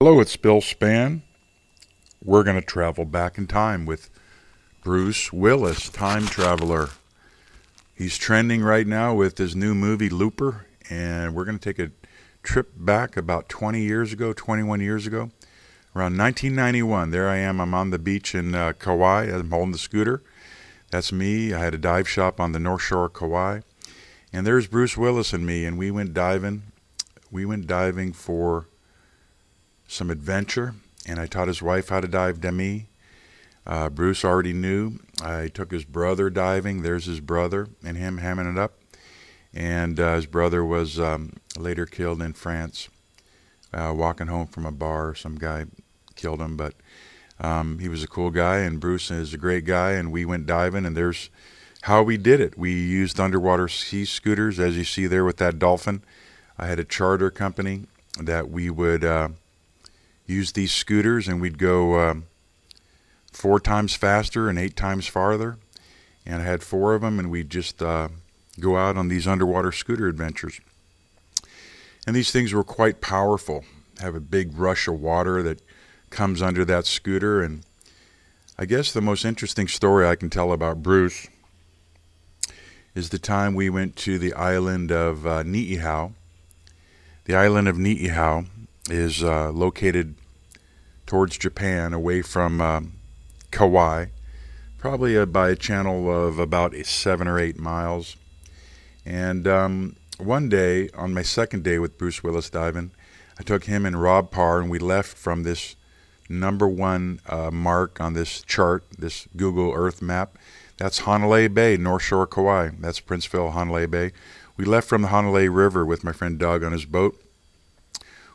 Hello, it's Bill Spann. We're going to travel back in time with Bruce Willis, Time Traveler. He's trending right now with his new movie, Looper, and we're going to take a trip back about 20 years ago, 21 years ago, around 1991. There I am. I'm on the beach in Kauai. I'm holding the scooter. That's me. I had a dive shop on the North Shore of Kauai. And there's Bruce Willis and me, and we went diving. We went diving for some adventure, and I taught his wife how to dive, Demi. Bruce already knew. I took his brother diving. There's his brother and him hamming it up. And his brother was later killed in France, walking home from a bar. Some guy killed him, but he was a cool guy, and Bruce is a great guy, and we went diving, and there's how we did it. We used underwater sea scooters, as you see there with that dolphin. I had a charter company that we would use these scooters, and we'd go 4 times faster and 8 times farther. And I had 4 of them, and we'd just go out on these underwater scooter adventures. And these things were quite powerful. Have a big rush of water that comes under that scooter. And I guess the most interesting story I can tell about Bruce is the time we went to the island of Niihau. The island of Niihau is located towards Japan, away from Kauai, probably by a channel of about 7 or 8 miles. And one day, on my second day with Bruce Willis diving, I took him and Rob Parr, and we left from this #1 mark on this chart, this Google Earth map. That's Hanalei Bay, North Shore, Kauai. That's Princeville, Hanalei Bay. We left from the Hanalei River with my friend Doug on his boat.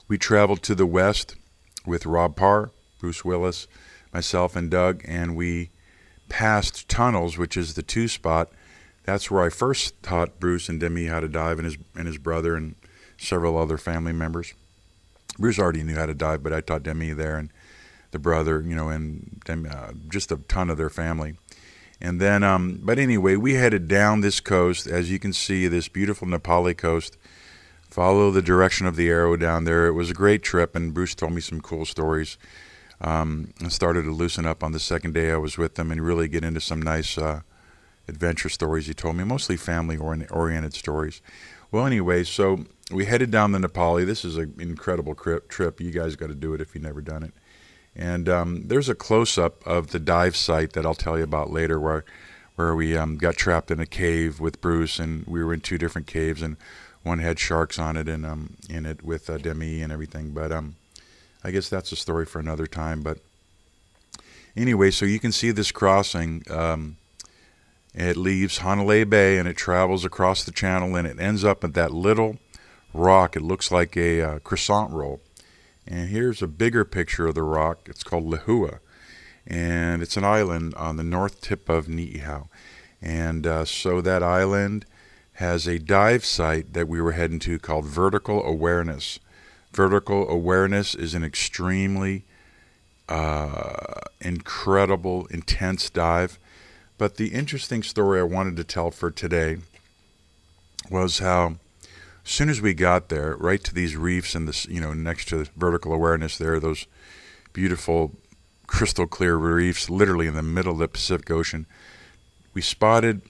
We traveled to the west with Rob Parr, Bruce Willis, myself, and Doug, and we passed tunnels, which is the 2 spot. That's where I first taught Bruce and Demi how to dive, and his brother and several other family members. Bruce already knew how to dive, but I taught Demi there, and the brother, and Demi, just a ton of their family. And then, but anyway, we headed down this coast, as you can see, this beautiful Nepali coast. Follow the direction of the arrow down there. It was a great trip, and Bruce told me some cool stories. I started to loosen up on the second day I was with them and really get into some nice adventure stories he told me, mostly family-oriented stories. Well, anyway, so we headed down the Nepali. This is an incredible trip. You guys got to do it if you've never done it. And there's a close-up of the dive site that I'll tell you about later, where we got trapped in a cave with Bruce, and we were in 2 different caves, and one had sharks on it, and in it with Demi and everything. But I guess that's a story for another time. But anyway, so you can see this crossing. It leaves Hanalei Bay, and it travels across the channel, and it ends up at that little rock. It looks like a croissant roll. And here's a bigger picture of the rock. It's called Lehua, and it's an island on the north tip of Niihau. And so that island has a dive site that we were heading to called Vertical Awareness. Vertical Awareness is an extremely incredible, intense dive. But the interesting story I wanted to tell for today was how, as soon as we got there, right to these reefs and this, next to Vertical Awareness, there are those beautiful crystal clear reefs, literally in the middle of the Pacific Ocean. We spotted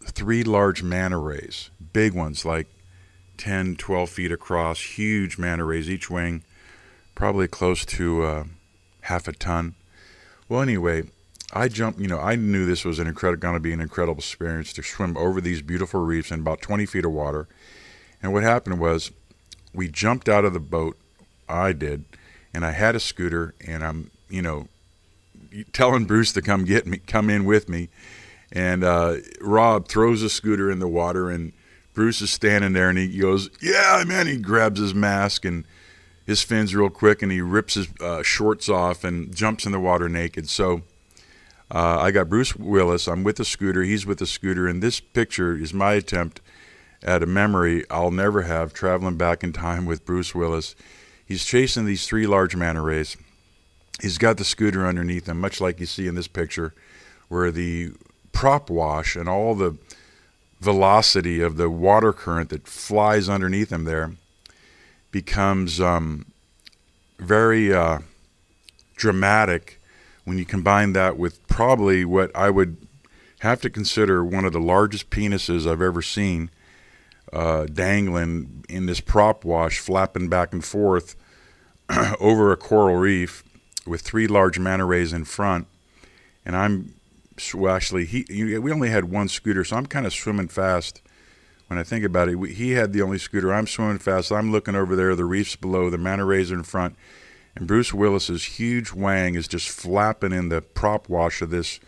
3 large manta rays, big ones, like 10, 12 feet across, huge manta rays, each weighing probably close to half a ton. Well, anyway, I jumped, I knew this was going to be an incredible experience to swim over these beautiful reefs in about 20 feet of water. And what happened was, we jumped out of the boat, I did, and I had a scooter, and I'm, telling Bruce to come in with me. And Rob throws a scooter in the water, and Bruce is standing there, and he goes, "Yeah, man!" He grabs his mask and his fins real quick, and he rips his shorts off and jumps in the water naked. So I got Bruce Willis. I'm with the scooter. He's with the scooter, and this picture is my attempt at a memory I'll never have, traveling back in time with Bruce Willis. He's chasing these 3 large manta rays. He's got the scooter underneath him, much like you see in this picture, where the prop wash and all the velocity of the water current that flies underneath him there becomes very dramatic when you combine that with probably what I would have to consider one of the largest penises I've ever seen, dangling in this prop wash, flapping back and forth over a coral reef with 3 large manta rays in front. And we only had one scooter, so I'm kind of swimming fast. When I think about it, he had the only scooter. I'm swimming fast. I'm looking over there. The reef's below. The manta rays are in front. And Bruce Willis's huge wang is just flapping in the prop wash of this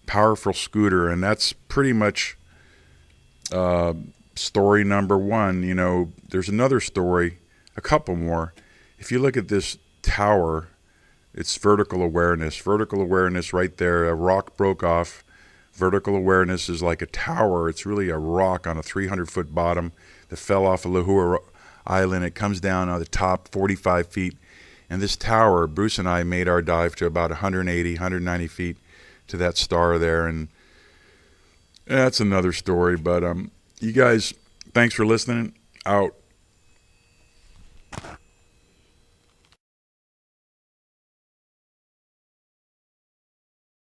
powerful scooter. And that's pretty much story number 1. You know, there's another story, a couple more. If you look at this tower, it's vertical awareness. Vertical awareness right there. A rock broke off. Vertical awareness is like a tower. It's really a rock on a 300-foot bottom that fell off of Lahore Island. It comes down on the top 45 feet. And this tower, Bruce and I made our dive to about 180, 190 feet to that star there. And that's another story. But you guys, thanks for listening. Out.